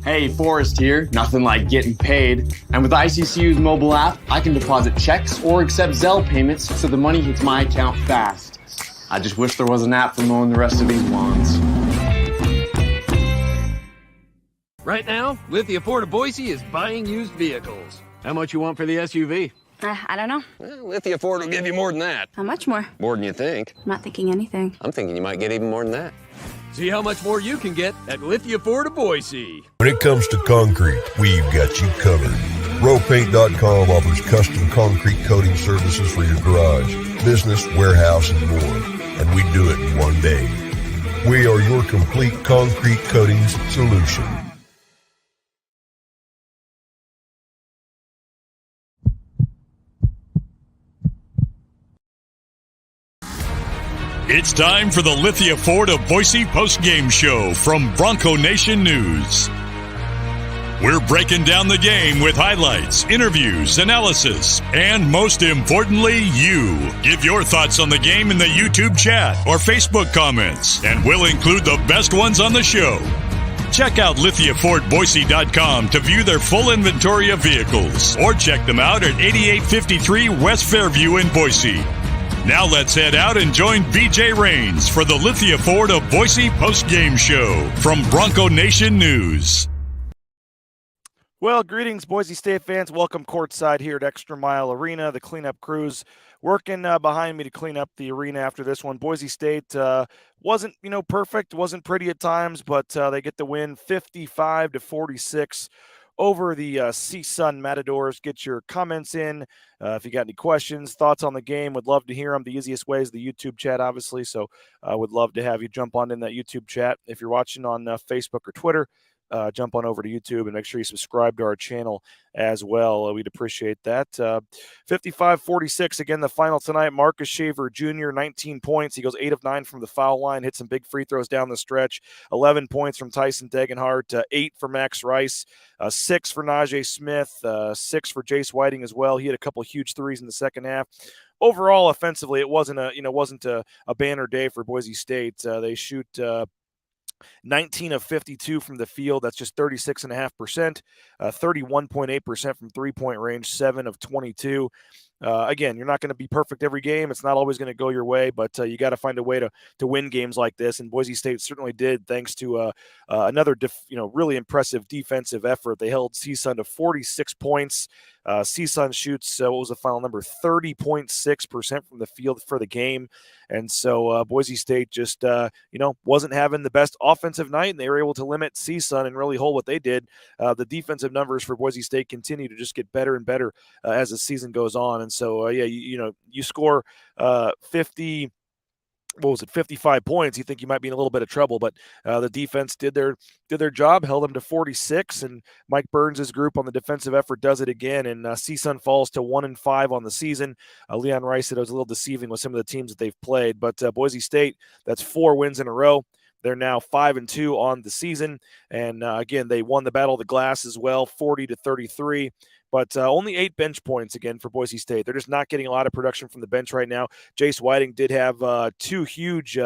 Hey, Forrest here. Nothing like getting paid. And with ICCU's mobile app, I can deposit checks or accept Zelle payments so the money hits my account fast. I just wish there was an app for mowing the rest of these lawns. Right now, Lithia Ford of Boise is buying used vehicles. How much you want for the SUV? I don't know. Well, Lithia Ford will give you more than that. How much more? More than you think. I'm not thinking anything. I'm thinking you might get even more than that. See how much more you can get at Lithia Ford of Boise. When it comes to concrete, we've got you covered. Rowpaint.com offers custom concrete coating services for your garage, business, warehouse, and more. And we do it in one day. We are your complete concrete coatings solution. It's time for the Lithia Ford of Boise postgame show from Bronco Nation News. We're breaking down the game with highlights, interviews, analysis, and most importantly, you. Give your thoughts on the game in the YouTube chat or Facebook comments, and we'll include the best ones on the show. Check out LithiaFordBoise.com to view their full inventory of vehicles, or check them out at 8853 West Fairview in Boise. Now let's head out and join BJ Rains for the Lithia Ford of Boise post-game show from Bronco Nation News. Well, greetings, Boise State fans. Welcome courtside here at ExtraMile Arena. The cleanup crews working behind me to clean up the arena after this one. Boise State wasn't, perfect, wasn't pretty at times, but they get the win 55-46 over the CSUN Matadors. Get your comments in. If you got any questions, thoughts on the game, would love to hear them. The easiest way is the YouTube chat, obviously, so I would love to have you jump on in that YouTube chat. If you're watching on Facebook or Twitter, jump on over to YouTube and make sure you subscribe to our channel as well. We'd appreciate that. 55-46, again, the final tonight. Marcus Shaver Jr., 19 points. He goes 8 of 9 from the foul line, hit some big free throws down the stretch. 11 points from Tyson Degenhart, 8 for Max Rice, 6 for Najee Smith, 6 for Jace Whiting as well. He had a couple of huge threes in the second half. Overall, offensively, it wasn't a banner day for Boise State. They shoot 19 of 52 from the field. That's just 36.5%, 31.8% from three-point range, 7 of 22. Again, you're not going to be perfect every game. It's not always going to go your way, but you got to find a way to win games like this. And Boise State certainly did, thanks to another really impressive defensive effort. They held CSUN to 46 points. CSUN shoots, what was the final number? 30.6% from the field for the game. And so Boise State just, wasn't having the best offensive night, and they were able to limit CSUN and really hold what they did. The defensive numbers for Boise State continue to just get better and better as the season goes on. And so, you score 55 points, you think you might be in a little bit of trouble, but the defense did their job, held them to 46, and Mike Burns' group on the defensive effort does it again, and CSUN falls to 1-5 on the season. Leon Rice said it was a little deceiving with some of the teams that they've played, but Boise State, that's 4 wins in a row. They're now 5-2 on the season, and again, they won the Battle of the Glass as well, 40-33. But only 8 bench points, again, for Boise State. They're just not getting a lot of production from the bench right now. Jace Whiting did have 2 huge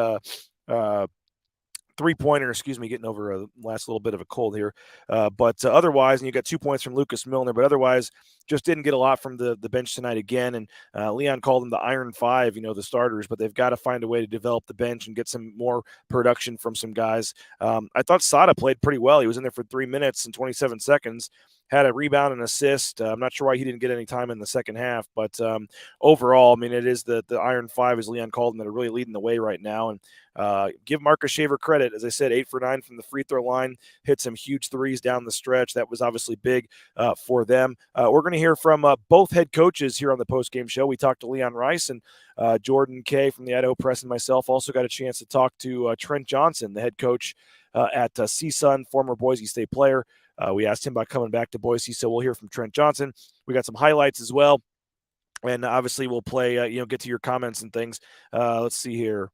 three-pointer, getting over a last little bit of a cold here. But otherwise, and you got 2 points from Lucas Milner, but otherwise just didn't get a lot from the bench tonight again. And Leon called them the Iron Five, the starters, but they've got to find a way to develop the bench and get some more production from some guys. I thought Sada played pretty well. He was in there for 3 minutes and 27 seconds. Had a rebound and assist. I'm not sure why he didn't get any time in the second half, but overall, it is the Iron Five, as Leon called them, that are really leading the way right now. And give Marcus Shaver credit. As I said, 8 for 9 from the free throw line, hit some huge threes down the stretch. That was obviously big for them. We're going to hear from both head coaches here on the postgame show. We talked to Leon Rice, and Jordan Kay from the Idaho Press and myself also got a chance to talk to Trent Johnson, the head coach at CSUN, former Boise State player. We asked him about coming back to Boise, so we'll hear from Trent Johnson. We got some highlights as well, and obviously we'll play, get to your comments and things. Let's see here.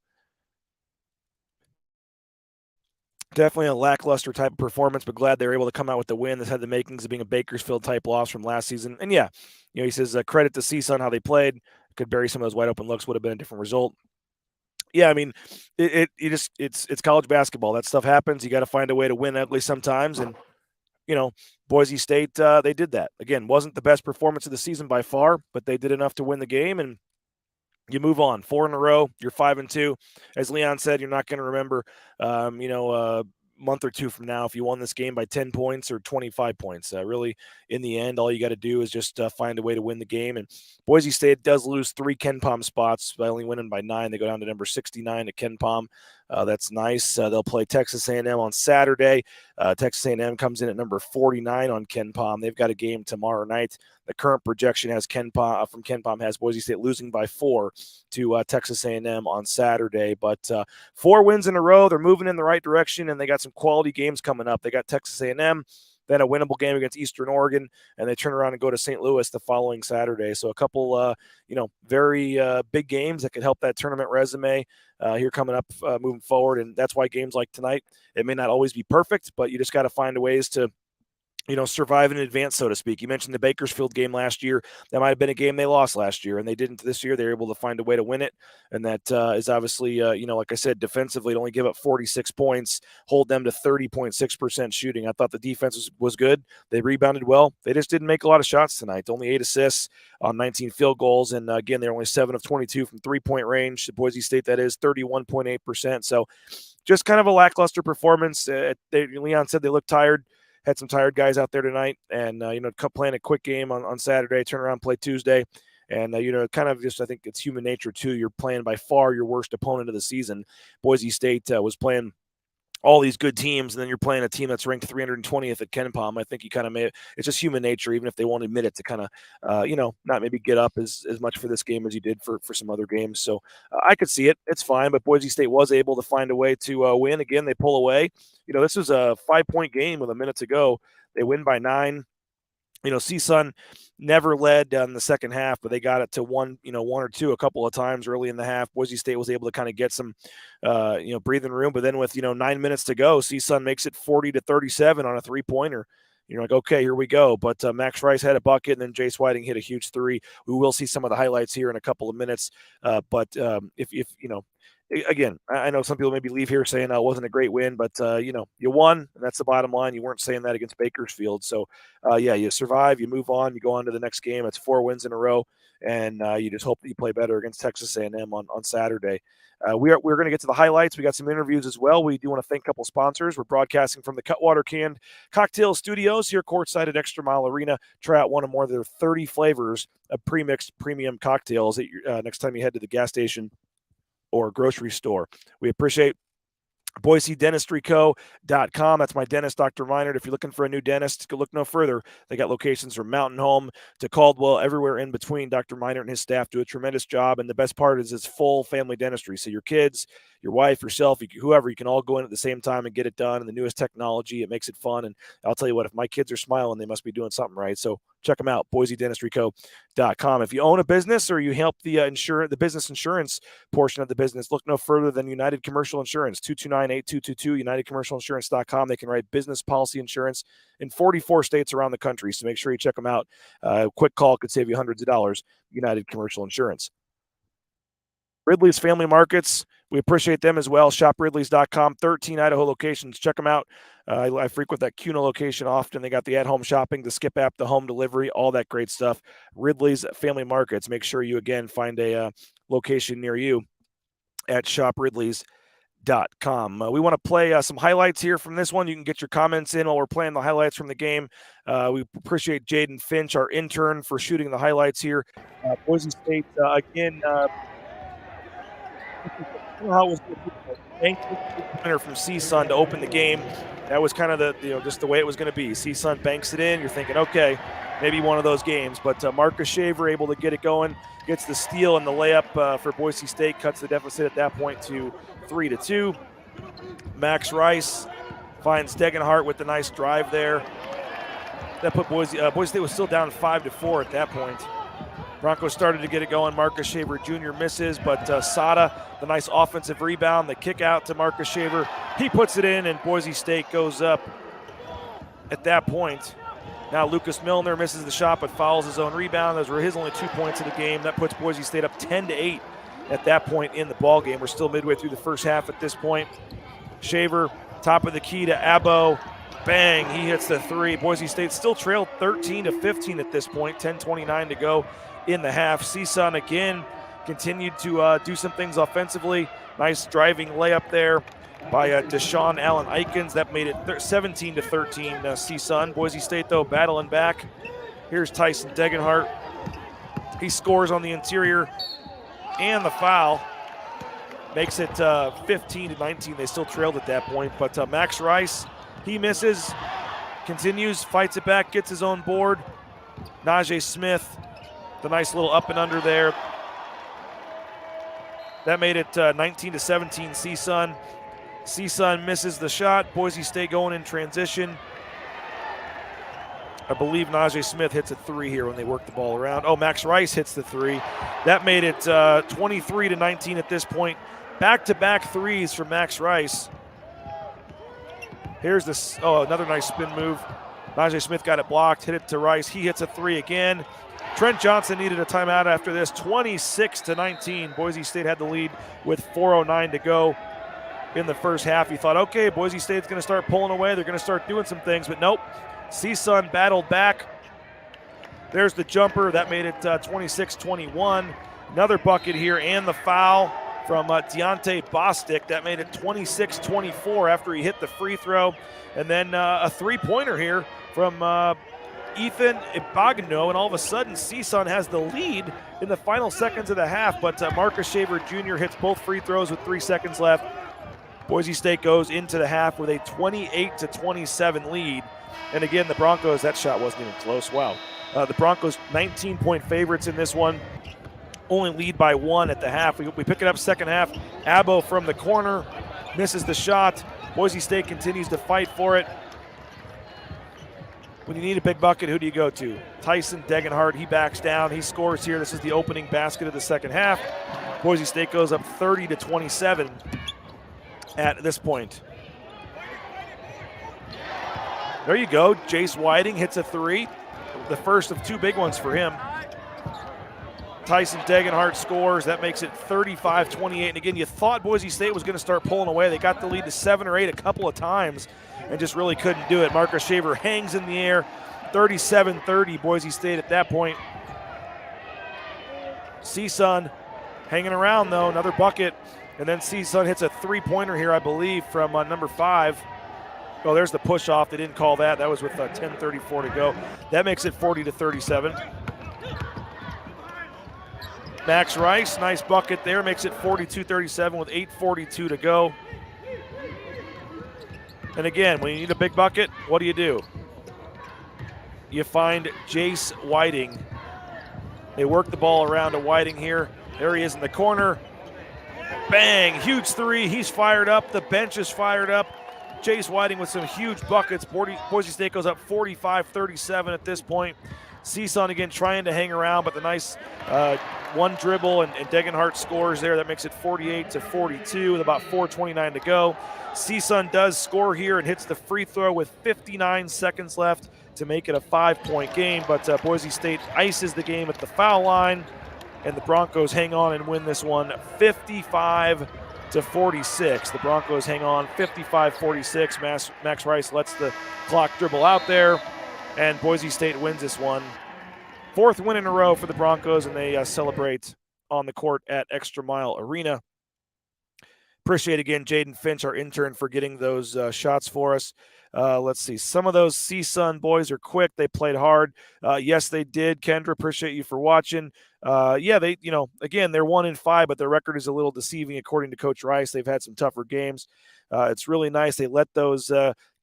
Definitely a lackluster type of performance, but glad they were able to come out with the win. This had the makings of being a Bakersfield-type loss from last season. And, he says credit to CSUN, how they played. Could bury some of those wide-open looks, would have been a different result. Yeah, it's college basketball. That stuff happens. You got to find a way to win ugly sometimes, and Boise State, they did that. Again, wasn't the best performance of the season by far, but they did enough to win the game, and you move on. 4 in a row, you're 5-2. As Leon said, you're not going to remember, a month or two from now if you won this game by 10 points or 25 points. Really, in the end, all you got to do is just find a way to win the game. And Boise State does lose 3 KenPom spots by only winning by 9. They go down to number 69 at KenPom. That's nice. They'll play Texas A&M on Saturday. Texas A&M comes in at number 49 on KenPom. They've got a game tomorrow night. The current projection has from KenPom has Boise State losing by 4 to Texas A&M on Saturday. But 4 wins in a row. They're moving in the right direction, and they got some quality games coming up. They got Texas A&M, then a winnable game against Eastern Oregon, and they turn around and go to St. Louis the following Saturday. So a couple, very big games that could help that tournament resume here coming up moving forward. And that's why games like tonight, it may not always be perfect, but you just got to find ways to survive in advance, so to speak. You mentioned the Bakersfield game last year. That might have been a game they lost last year, and they didn't this year. They were able to find a way to win it, and that is obviously, like I said, defensively, to only give up 46 points, hold them to 30.6% shooting. I thought the defense was good. They rebounded well. They just didn't make a lot of shots tonight. Only 8 assists on 19 field goals, and again, they're only 7 of 22 from three-point range. Boise State, that is 31.8%. So just kind of a lackluster performance. Leon said they looked tired. Had some tired guys out there tonight, and playing a quick game on Saturday, turn around, play Tuesday, and kind of just, I think it's human nature too. You're playing by far your worst opponent of the season. Boise State was playing all these good teams, and then you're playing a team that's ranked 320th at KenPom. I think you kind of it's just human nature, even if they won't admit it, to kind of, not maybe get up as much for this game as you did for some other games. So I could see it. It's fine, but Boise State was able to find a way to win. Again, they pull away. This was a 5-point game with a minute to go. They win by 9. CSUN never led in the second half, but they got it to 1 or 2 a couple of times early in the half. Boise State was able to kind of get some, breathing room. But then with, 9 minutes to go, CSUN makes it 40-37 on a 3-pointer. You're like, okay, here we go. But Max Rice had a bucket, and then Jace Whiting hit a huge 3. We will see some of the highlights here in a couple of minutes. But again, I know some people maybe leave here saying it wasn't a great win, but, you won, and that's the bottom line. You weren't saying that against Bakersfield. So, you survive, you move on, you go on to the next game. It's 4 wins in a row, and you just hope that you play better against Texas A&M on Saturday. We're going to get to the highlights. We got some interviews as well. We do want to thank a couple sponsors. We're broadcasting from the Cutwater Canned Cocktail Studios here courtside at ExtraMile Arena. Try out one of more of their 30 flavors of pre-mixed premium cocktails next time you head to the gas station or grocery store. We appreciate BoiseDentistryCo.com. That's my dentist, Dr. Meinert. If you're looking for a new dentist, go look no further. They got locations from Mountain Home to Caldwell, everywhere in between. Dr. Meinert and his staff do a tremendous job, and the best part is it's full family dentistry. So your kids, your wife, yourself, whoever, you can all go in at the same time and get it done. And the newest technology, it makes it fun. And I'll tell you what, if my kids are smiling, they must be doing something right. So check them out, BoiseDentistryCo.com. If you own a business or you help the business insurance portion of the business, look no further than United Commercial Insurance, 229-8222, UnitedCommercialInsurance.com. They can write business policy insurance in 44 states around the country. So make sure you check them out. A quick call could save you hundreds of dollars. United Commercial Insurance. Ridley's Family Markets, we appreciate them as well. ShopRidleys.com, 13 Idaho locations. Check them out. I frequent that Kuna location often. They got the at-home shopping, the Skip app, the home delivery, all that great stuff. Ridley's Family Markets. Make sure you, again, find a location near you at ShopRidleys.com. We want to play some highlights here from this one. You can get your comments in while we're playing the highlights from the game. We appreciate Jaden Finch, our intern, for shooting the highlights here. Boise State, again, how it was winner from CSUN to open the game. That was kind of just the way it was going to be. CSUN banks it in. You're thinking, okay, maybe one of those games. But Marcus Shaver able to get it going, gets the steal and the layup for Boise State, cuts the deficit at that point to 3-2. Max Rice finds Degenhart with the nice drive there. That put Boise State was still down 5-4 at that point. Broncos started to get it going. Marcus Shaver Jr. misses, but Sada, the nice offensive rebound, the kick out to Marcus Shaver. He puts it in, and Boise State goes up at that point. Now Lucas Milner misses the shot, but fouls his own rebound. Those were his only 2 points of the game. That puts Boise State up 10-8 at that point in the ball game. We're still midway through the first half at this point. Shaver, top of the key to Abo. Bang, he hits the three. Boise State still trailed 13-15 at this point, 10:29 to go in the half. CSUN again continued to do some things offensively. Nice driving layup there by Deshaun Allen Eikens. That made it 17-13 CSUN. Boise State, though, battling back. Here's Tyson Degenhart. He scores on the interior and the foul. Makes it 15-19. They still trailed at that point. But Max Rice, he misses, continues, fights it back, gets his own board. Najee Smith, the nice little up and under there. That made it 19-17 CSUN. CSUN misses the shot. Boise State going in transition. I believe Najee Smith hits a three here when they work the ball around. Oh, Max Rice hits the three. That made it 23-19 at this point. Back-to-back threes for Max Rice. Here's this, another nice spin move. Najee Smith got it blocked, hit it to Rice. He hits a three again. Trent Johnson needed a timeout after this. 26-19. Boise State had the lead with 4:09 to go in the first half. You thought, okay, Boise State's going to start pulling away. They're going to start doing some things, but nope. CSUN battled back. There's the jumper. That made it 26-21. Another bucket here and the foul from Deontay Bostic. That made it 26-24 after he hit the free throw. And then a three-pointer here from Ethan Ibagno, and all of a sudden CSUN has the lead in the final seconds of the half, but Marcus Shaver Jr. hits both free throws with 3 seconds left. Boise State goes into the half with a 28-27 lead. And again, the Broncos, that shot wasn't even close. Wow. The Broncos 19-point favorites in this one. Only lead by 1 at the half. We pick it up second half. Abo from the corner misses the shot. Boise State continues to fight for it. When you need a big bucket, who do you go to? Tyson Degenhart, he backs down. He scores here. This is the opening basket of the second half. Boise State goes up 30-27 at this point. There you go. Jace Whiting hits a three. The first of 2 big ones for him. Tyson Degenhart scores. That makes it 35-28. And again, you thought Boise State was going to start pulling away. They got the lead to 7 or 8 a couple of times and just really couldn't do it. Marcus Shaver hangs in the air. 37-30 Boise State at that point. CSUN hanging around, though. Another bucket. And then CSUN hits a three-pointer here, I believe, from number 5. Oh, there's the push-off. They didn't call that. That was with 10:34 to go. That makes it 40-37. Max Rice, nice bucket there, makes it 42-37 with 8:42 to go. And again, when you need a big bucket, what do? You find Jace Whiting. They work the ball around to Whiting here. There he is in the corner. Bang, huge three. He's fired up. The bench is fired up. Jace Whiting with some huge buckets. Boise State goes up 45-37 at this point. CSUN again trying to hang around, but the nice one dribble and Degenhart scores there. That makes it 48-42 with about 4:29 to go. CSUN does score here and hits the free throw with 59 seconds left to make it a 5-point game, but Boise State ices the game at the foul line, and the Broncos hang on and win this one 55-46. The Broncos hang on 55-46. Max Rice lets the clock dribble out there, and Boise State wins this one. 4th win in a row for the Broncos, and they celebrate on the court at ExtraMile Arena. Appreciate again Jaden Finch, our intern, for getting those shots for us. Let's see. Some of those CSUN boys are quick. They played hard. Yes, they did. Kendra, appreciate you for watching. Yeah, they, again, they're 1-5, but their record is a little deceiving according to Coach Rice. They've had some tougher games. It's really nice. They let those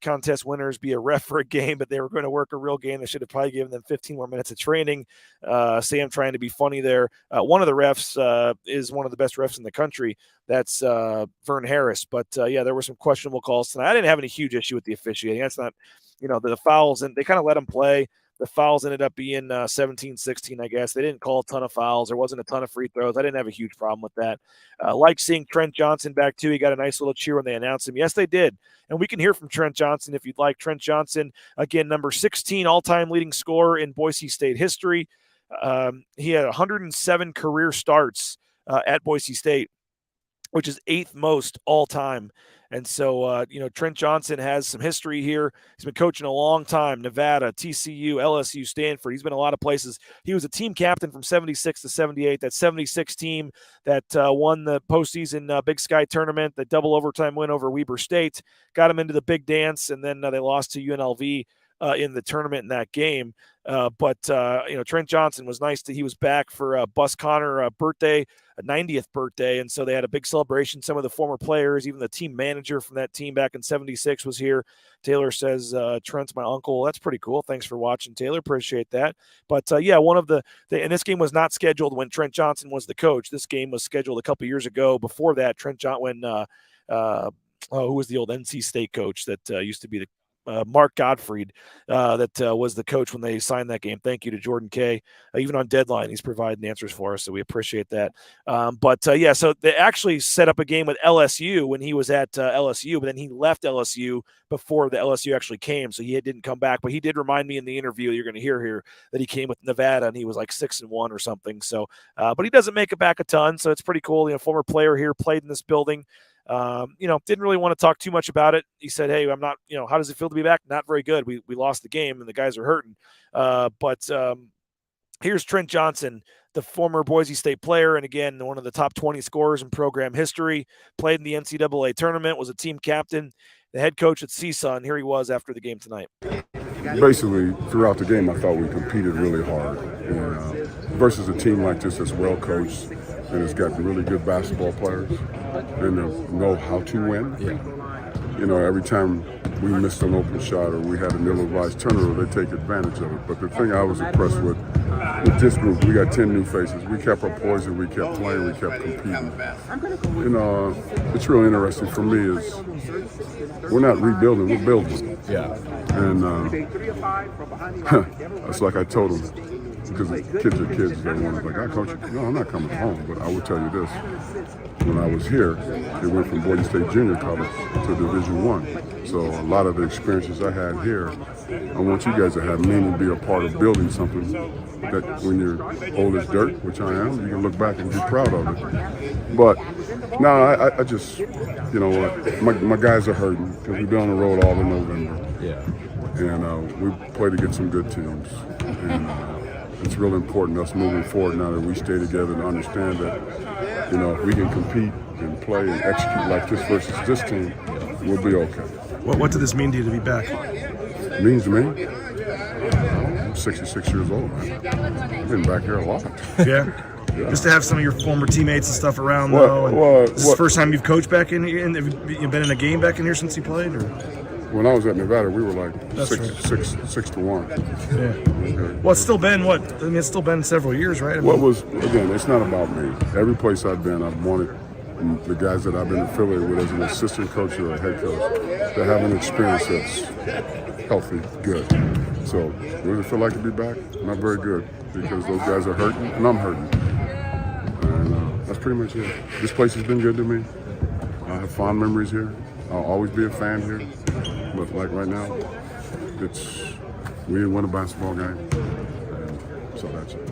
contest winners be a ref for a game, but they were going to work a real game. They should have probably given them 15 more minutes of training. Sam trying to be funny there. One of the refs is one of the best refs in the country. That's Vern Harris. But, yeah, there were some questionable calls tonight. I didn't have any huge issue with the officiating. That's not, the fouls, and they kind of let them play. The fouls ended up being 17-16, I guess. They didn't call a ton of fouls. There wasn't a ton of free throws. I didn't have a huge problem with that. Like seeing Trent Johnson back, too. He got a nice little cheer when they announced him. Yes, they did. And we can hear from Trent Johnson if you'd like. Trent Johnson, again, number 16 all-time leading scorer in Boise State history. He had 107 career starts at Boise State. which is 8th most all time. And so, Trent Johnson has some history here. He's been coaching a long time, Nevada, TCU, LSU, Stanford. He's been a lot of places. He was a team captain from 76 to 78. That 76 team that won the postseason Big Sky tournament, the double overtime win over Weber State, got him into the big dance, and then they lost to UNLV in the tournament in that game. But Trent Johnson was nice. He was back for Bus Connor birthday, a 90th birthday, and so they had a big celebration. Some of the former players, even the team manager from that team back in 76 was here. Taylor says, Trent's my uncle. That's pretty cool. Thanks for watching, Taylor. Appreciate that. But one of and this game was not scheduled when Trent Johnson was the coach. This game was scheduled a couple years ago. Before that, when who was the old NC State coach that used to be the Mark Gottfried that was the coach when they signed that game. Thank you to Jordan Kay. Even on deadline, he's providing answers for us, so we appreciate that. So they actually set up a game with LSU when he was at LSU, but then he left LSU before the LSU actually came, so he didn't come back. But he did remind me in the interview you're going to hear here that he came with Nevada and he was like 6-1 or something. So, but he doesn't make it back a ton, so it's pretty cool. Former player here, played in this building. Didn't really want to talk too much about it. He said, hey, I'm not, how does it feel to be back? Not very good. We lost the game and the guys are hurting. But here's Trent Johnson, the former Boise State player. And again, one of the top 20 scorers in program history, played in the NCAA tournament, was a team captain, the head coach at CSUN. Here he was after the game tonight. Basically, throughout the game, I thought we competed really hard. And, versus a team like this that's well coached and has got really good basketball players and know how to win. Yeah. Every time we missed an open shot or we had an ill-advised turnover, they take advantage of it. But the thing I was impressed with this group, we got 10 new faces. We kept our poise and we kept playing, we kept competing. It's really interesting for me is we're not rebuilding, we're building. Yeah. And it's like I told them, because kids are kids, they want to coach, I'm not coming home. But I will tell you this, when I was here, it went from Boise State Junior College to Division I. So a lot of the experiences I had here, I want you guys to have meaning and be a part of building something that when you're old as dirt, which I am, you can look back and be proud of it. But no, I just, my guys are hurting because we've been on the road all in November. Yeah. And we play to get some good teams. And it's really important us moving forward now that we stay together and understand that, if we can compete and play and execute like this versus this team, we'll be okay. What did this mean to you to be back? It means to me, I'm 66 years old, man. I've been back here a lot. Yeah? Yeah. Just to have some of your former teammates and stuff around, though. This is the first time you've coached back in here? Have you been in a game back in here since you played? Or? When I was at Nevada, we were like 6-1. Yeah. Well, it's still been it's still been several years, right? It's not about me. Every place I've been, I've wanted the guys that I've been affiliated with as an assistant coach or a head coach to have an experience that's healthy, good. So, does it feel like to be back? Not very good, because those guys are hurting and I'm hurting. And that's pretty much it. This place has been good to me. I have fond memories here. I'll always be a fan here. But like right now, we didn't win a basketball game. And so that's it.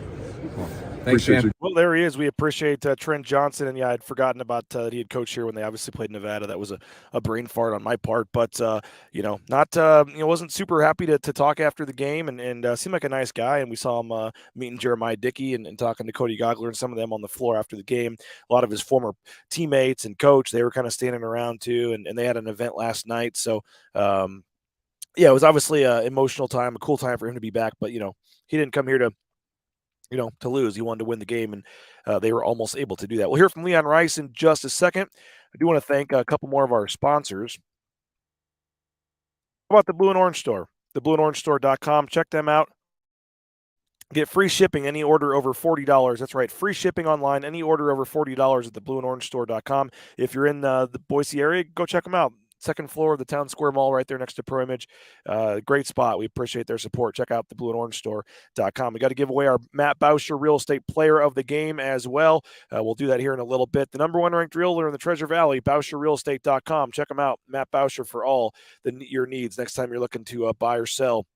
Well, Thanks, man. Well, there he is. We appreciate Trent Johnson. And I'd forgotten about that he had coached here when they obviously played Nevada. That was a brain fart on my part. But, wasn't super happy to talk after the game and seemed like a nice guy. And we saw him meeting Jeremiah Dickey and talking to Cody Gogler and some of them on the floor after the game. A lot of his former teammates and coach, they were kind of standing around too. And they had an event last night. So, it was obviously an emotional time, a cool time for him to be back. But, he didn't come here to lose. He wanted to win the game, and they were almost able to do that. We'll hear from Leon Rice in just a second. I do want to thank a couple more of our sponsors. How about the Blue and Orange Store? TheBlueandOrangeStore.com. Check them out. Get free shipping any order over $40. That's right, free shipping online, any order over $40 at TheBlueandOrangeStore.com. If you're in the Boise area, go check them out. Second floor of the Town Square Mall right there next to Pro Image. Great spot. We appreciate their support. Check out theblueandorangestore.com. We got to give away our Matt Bauscher Real Estate Player of the Game as well. We'll do that here in a little bit. The number one ranked realtor in the Treasure Valley, BauscherRealEstate.com. Check them out. Matt Bauscher for all your needs next time you're looking to buy or sell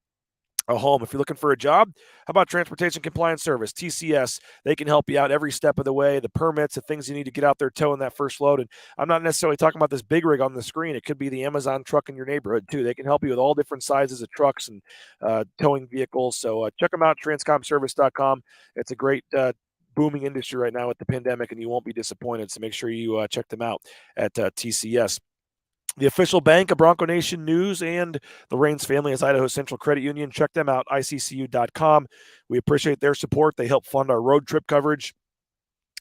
a home. If you're looking for a job, how about Transportation Compliance Service, TCS? They can help you out every step of the way, the permits, the things you need to get out there towing that first load. And I'm not necessarily talking about this big rig on the screen. It could be the Amazon truck in your neighborhood too. They can help you with all different sizes of trucks and towing vehicles. So check them out, transcomservice.com. It's a great booming industry right now with the pandemic, and you won't be disappointed. So make sure you check them out at TCS. The official bank of Bronco Nation News and the Raines family is Idaho Central Credit Union. Check them out, iccu.com. We appreciate their support. They help fund our road trip coverage.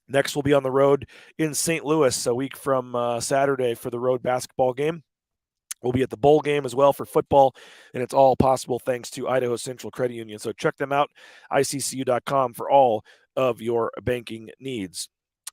Next, we'll be on the road in St. Louis a week from Saturday for the road basketball game. We'll be at the bowl game as well for football, and it's all possible thanks to Idaho Central Credit Union. So check them out, iccu.com, for all of your banking needs.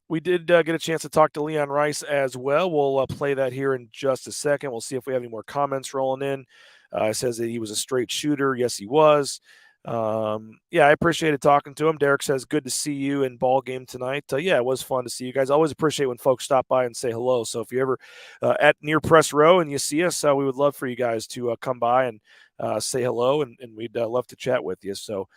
We did get a chance to talk to Leon Rice as well. We'll play that here in just a second. We'll see if we have any more comments rolling in. It says that he was a straight shooter. Yes, he was. Yeah, I appreciated talking to him. Derek says, good to see you in ball game tonight. Yeah, it was fun to see you guys. Always appreciate when folks stop by and say hello. So if you're ever at near press row and you see us, we would love for you guys to come by and say hello, and we'd love to chat with you. So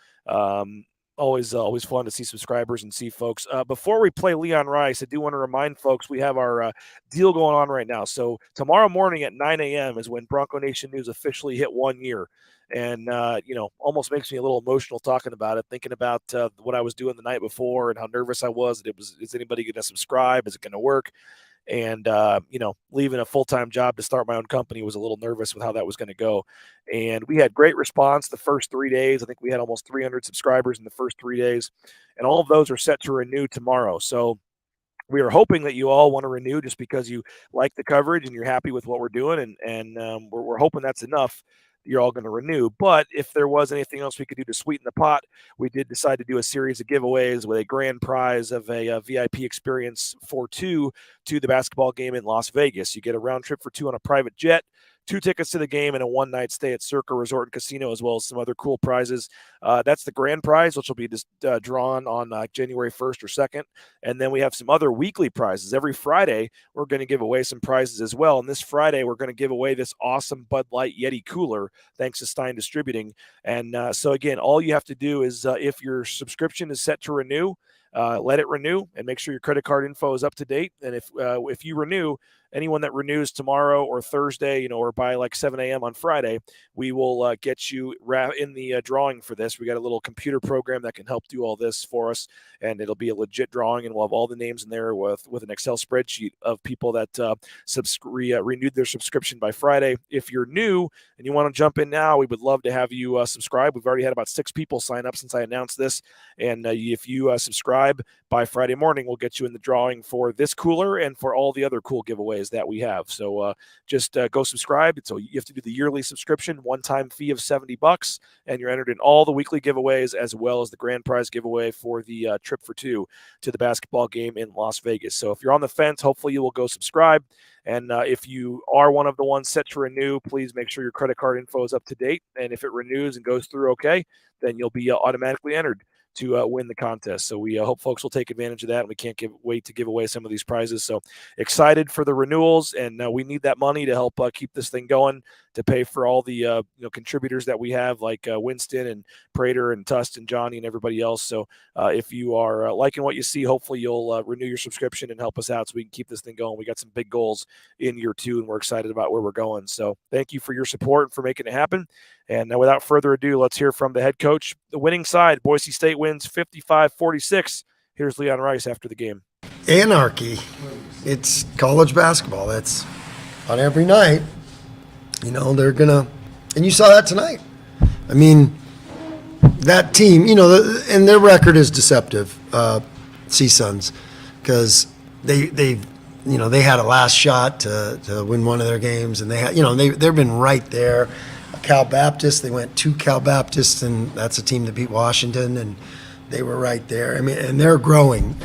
always fun to see subscribers and see folks. Before we play Leon Rice, I do want to remind folks we have our deal going on right now. So tomorrow morning at 9 a.m. is when Bronco Nation News officially hit 1 year. And, almost makes me a little emotional talking about it, thinking about what I was doing the night before and how nervous I was. Is anybody going to subscribe? Is it going to work? And, leaving a full-time job to start my own company was a little nervous with how that was going to go. And we had great response the first 3 days. I think we had almost 300 subscribers in the first 3 days. And all of those are set to renew tomorrow. So we are hoping that you all want to renew just because you like the coverage and you're happy with what we're doing. And we're hoping that's enough. You're all going to renew. But if there was anything else we could do to sweeten the pot, we did decide to do a series of giveaways with a grand prize of a VIP experience for two to the basketball game in Las Vegas. You get a round trip for two on a private jet, 2 tickets to the game, and a one-night stay at Circa Resort and Casino, as well as some other cool prizes. That's the grand prize, which will be just drawn on January 1st or 2nd. And then we have some other weekly prizes. Every Friday, we're going to give away some prizes as well. And this Friday, we're going to give away this awesome Bud Light Yeti cooler, thanks to Stein Distributing. And so, again, all you have to do is if your subscription is set to renew, let it renew and make sure your credit card info is up to date. And if you renew, anyone that renews tomorrow or Thursday, or by like 7 a.m. on Friday, we will get you in the drawing for this. We got a little computer program that can help do all this for us, and it'll be a legit drawing, and we'll have all the names in there with an Excel spreadsheet of people that renewed their subscription by Friday. If you're new and you want to jump in now, we would love to have you subscribe. We've already had about 6 people sign up since I announced this, and if you subscribe by Friday morning, we'll get you in the drawing for this cooler and for all the other cool giveaways that we have. So just go subscribe. So you have to do the yearly subscription, one-time fee of $70, and you're entered in all the weekly giveaways as well as the grand prize giveaway for the trip for two to the basketball game in Las Vegas. So if you're on the fence, hopefully you will go subscribe. And if you are one of the ones set to renew, please make sure your credit card info is up to date. And if it renews and goes through okay, then you'll be automatically entered to win the contest. So we hope folks will take advantage of that, and we can't wait to give away some of these prizes. So excited for the renewals, and we need that money to help keep this thing going, to pay for all the contributors that we have, like Winston and Prater and Tust and Johnny and everybody else. So if you are liking what you see, hopefully you'll renew your subscription and help us out so we can keep this thing going. We got some big goals in year 2, and we're excited about where we're going. So thank you for your support and for making it happen. And without further ado, let's hear from the head coach. The winning side, Boise State, wins 55-46. Here's Leon Rice after the game. Anarchy. It's college basketball. That's on every night. They're going to – and you saw that tonight. I mean, that team, and their record is deceptive, CSUNs, because they had a last shot to win one of their games, and they've been right there. Cal Baptist, they went to Cal Baptist, and that's a team that beat Washington, and they were right there. I mean, and they're growing.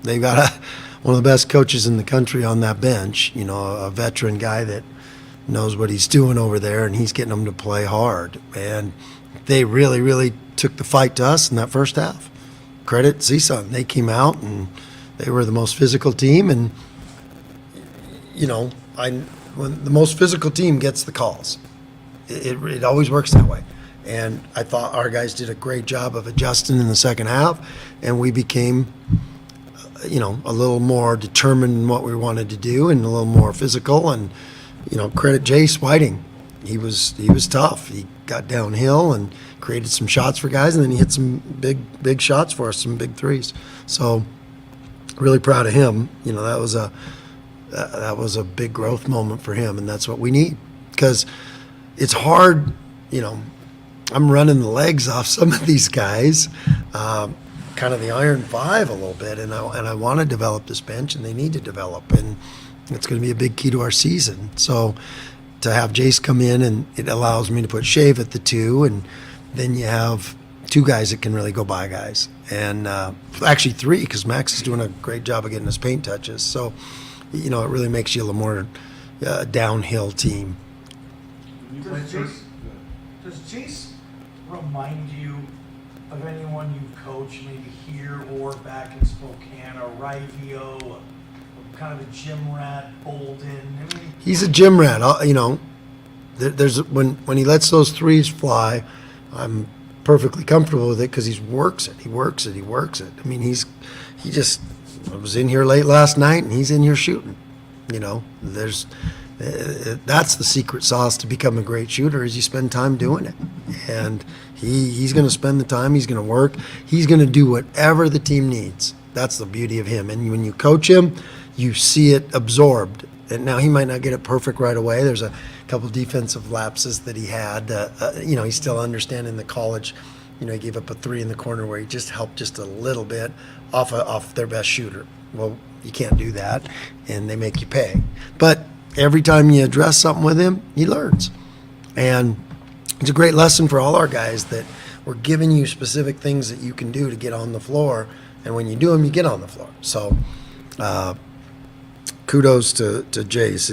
They've got one of the best coaches in the country on that bench, a veteran guy that knows what he's doing over there, and he's getting them to play hard. And they really, really took the fight to us in that first half. Credit CSUN. They came out, and they were the most physical team, and, when the most physical team gets the calls. It always works that way. And I thought our guys did a great job of adjusting in the second half, and we became, a little more determined in what we wanted to do and a little more physical. And, credit Jace Whiting. He was tough. He got downhill and created some shots for guys, and then he hit some big shots for us, some big threes. So really proud of him. That was a big growth moment for him, and that's what we need, because it's hard. I'm running the legs off some of these guys, kind of the iron five a little bit, and I want to develop this bench, and they need to develop, and it's going to be a big key to our season. So to have Jace come in, and it allows me to put Shave at the 2, and then you have 2 guys that can really go by guys, and actually 3, because Max is doing a great job of getting his paint touches. So it really makes you a little more downhill team. Does Jace remind you of anyone you've coached, maybe here or back in Spokane, or Rivio, or kind of a gym rat, Bolden? He's a gym rat. There's when he lets those threes fly, I'm perfectly comfortable with it, because he works it. He works it. I mean, I was in here late last night, and he's in here shooting. That's the secret sauce to become a great shooter, is you spend time doing it. And he's going to spend the time. He's going to work. He's going to do whatever the team needs. That's the beauty of him. And when you coach him, you see it absorbed. And now he might not get it perfect right away. There's a couple defensive lapses that he had. He's still understanding the college. He gave up a 3 in the corner where he just helped just a little bit off their best shooter. Well, you can't do that, and they make you pay. But every time you address something with him, he learns. And it's a great lesson for all our guys, that we're giving you specific things that you can do to get on the floor, and when you do them, you get on the floor. So kudos to Jace.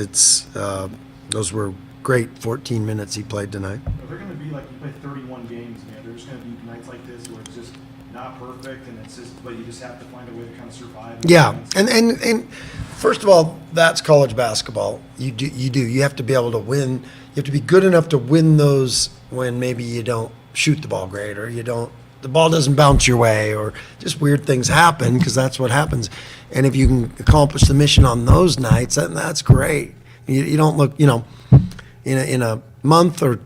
Those were great 14 minutes he played tonight. Are there going to be, you play 31 games, man, there's going to be nights like this where it's just not perfect, and but you just have to find a way to kind of survive? Yeah, and first of all, that's college basketball. You have to be able to win. You have to be good enough to win those when maybe you don't shoot the ball great, or the ball doesn't bounce your way, or just weird things happen, because that's what happens. And if you can accomplish the mission on those nights, that's great. You don't look, in a month or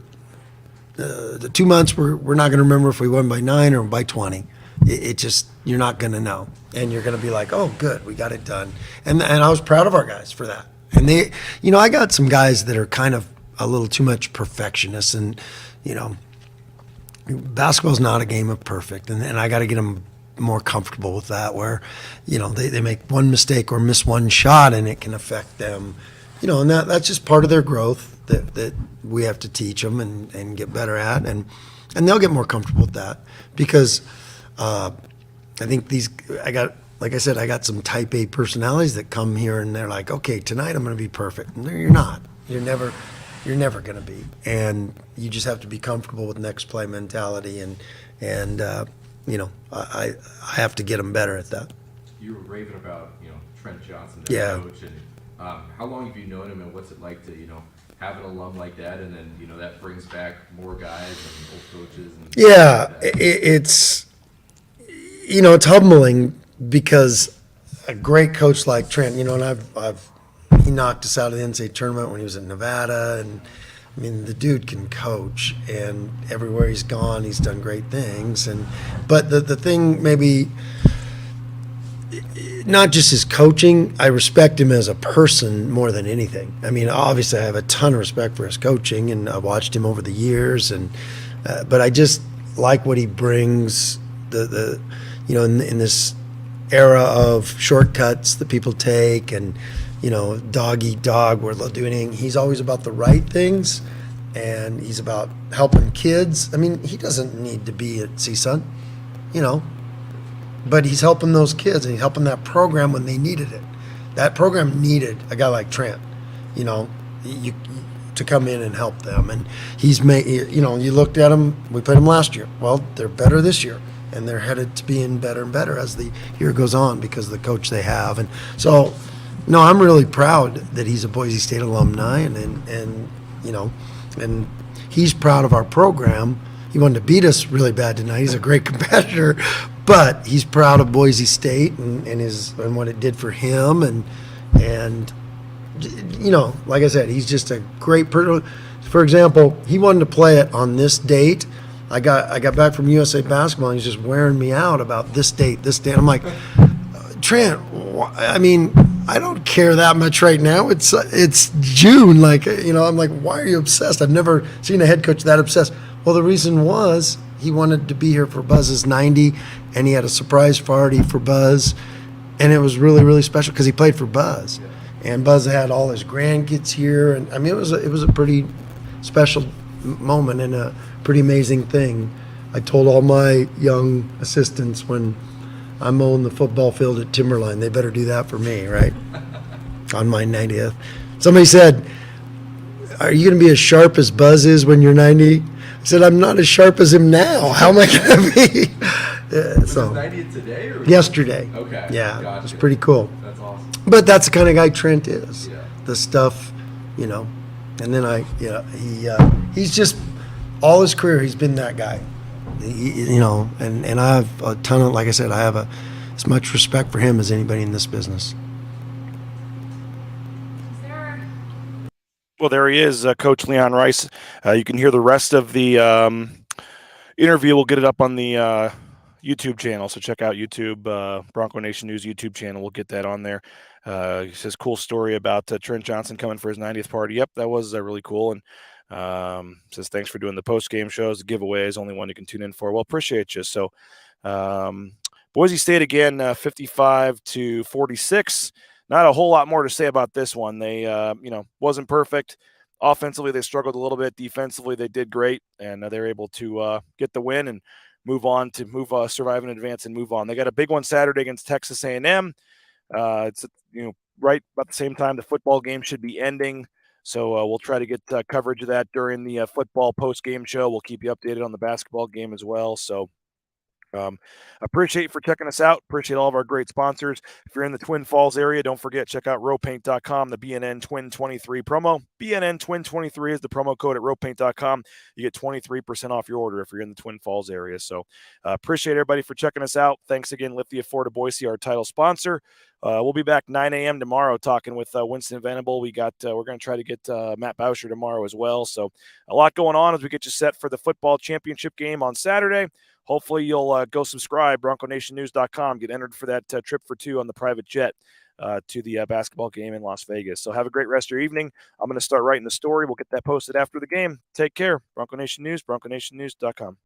the 2 months, we're not going to remember if we won by 9 or by 20. It just, you're not going to know, and you're going to be like, oh, good, we got it done. And I was proud of our guys for that. And they, I got some guys that are kind of a little too much perfectionists, and basketball's not a game of perfect, and I got to get them more comfortable with that, where they make one mistake or miss one shot, and it can affect them, and that's just part of their growth that we have to teach them and get better at, and they'll get more comfortable with that, because I think like I said, I got some type A personalities that come here and they're like, okay, tonight I'm going to be perfect. And you're not. You're never going to be. And you just have to be comfortable with next play mentality. And I have to get them better at that. You were raving about, Trent Johnson, coach. And how long have you known him, and what's it like to, have an alum like that, and then, that brings back more guys and old coaches? It's humbling, because a great coach like Trent, and he knocked us out of the NCAA tournament when he was in Nevada, and I mean, the dude can coach, and everywhere he's gone, he's done great things. But the thing, maybe not just his coaching, I respect him as a person more than anything. I mean, obviously I have a ton of respect for his coaching, and I've watched him over the years, but I just like what he brings, in this era of shortcuts that people take, and dog eat dog, where they'll do anything. He's always about the right things, and he's about helping kids. I mean, he doesn't need to be at CSUN, but he's helping those kids, and he's helping that program when they needed it. That program needed a guy like Trent, to come in and help them. And he's made, you looked at him, we played them last year. Well, they're better this year, and they're headed to being better and better as the year goes on, because of the coach they have. And so, no, I'm really proud that he's a Boise State alumni, and he's proud of our program, he wanted to beat us really bad tonight. He's a great competitor, but he's proud of Boise State and what it did for him. And you know, like I said, he's just a great person. For example, he wanted to play it on this date. I got back from USA Basketball, and he's just wearing me out about this date. I'm like, Trent, I mean, I don't care that much right now. It's June, like, you know. I'm like, why are you obsessed? I've never seen a head coach that obsessed. Well, the reason was he wanted to be here for Buzz's 90, and he had a surprise party for Buzz, and it was really, really special because he played for Buzz, and Buzz had all his grandkids here, and I mean, it was a pretty special moment and a pretty amazing thing. I told all my young assistants when I'm mowing the football field at Timberline, they better do that for me, right? On my 90th. Somebody said, are you going to be as sharp as Buzz is when you're 90? I said, I'm not as sharp as him now. How am I going to be? Was his 90th today? Or yesterday. Okay. Yeah, gotcha. It was pretty cool. That's awesome. But that's the kind of guy Trent is. Yeah. The stuff, you know. And then he's just, all his career, he's been that guy. You know, and I have a ton of, like I said, I have as much respect for him as anybody in this business. Well, there he is, Coach Leon Rice. You can hear the rest of the interview. We'll get it up on the YouTube channel, so check out YouTube, Bronco Nation News YouTube channel. We'll get that on there. He says, cool story about Trent Johnson coming for his 90th party. Yep, that was really cool. And says, thanks for doing the post-game shows. The giveaway is only one you can tune in for. Well, appreciate you. So Boise State again, 55-46. Not a whole lot more to say about this one. They, wasn't perfect. Offensively, they struggled a little bit. Defensively, they did great, and they're able to get the win and survive and advance and move on. They got a big one Saturday against Texas A&M. It's right about the same time the football game should be ending. So we'll try to get coverage of that during the football post-game show. We'll keep you updated on the basketball game as well. So appreciate you for checking us out. Appreciate all of our great sponsors. If you're in the Twin Falls area, don't forget, check out rowpaint.com, the BNN Twin 23 promo. BNN Twin 23 is the promo code at rowpaint.com. You get 23% off your order if you're in the Twin Falls area. So appreciate everybody for checking us out. Thanks again, Lithia Ford of Boise, our title sponsor. We'll be back 9 a.m. tomorrow talking with Winston Venable. We're going to try to get Matt Bauscher tomorrow as well. So a lot going on as we get you set for the football championship game on Saturday. Hopefully you'll go subscribe, BroncoNationNews.com. Get entered for that trip for two on the private jet to the basketball game in Las Vegas. So have a great rest of your evening. I'm going to start writing the story. We'll get that posted after the game. Take care. Bronco Nation News, BroncoNationNews.com.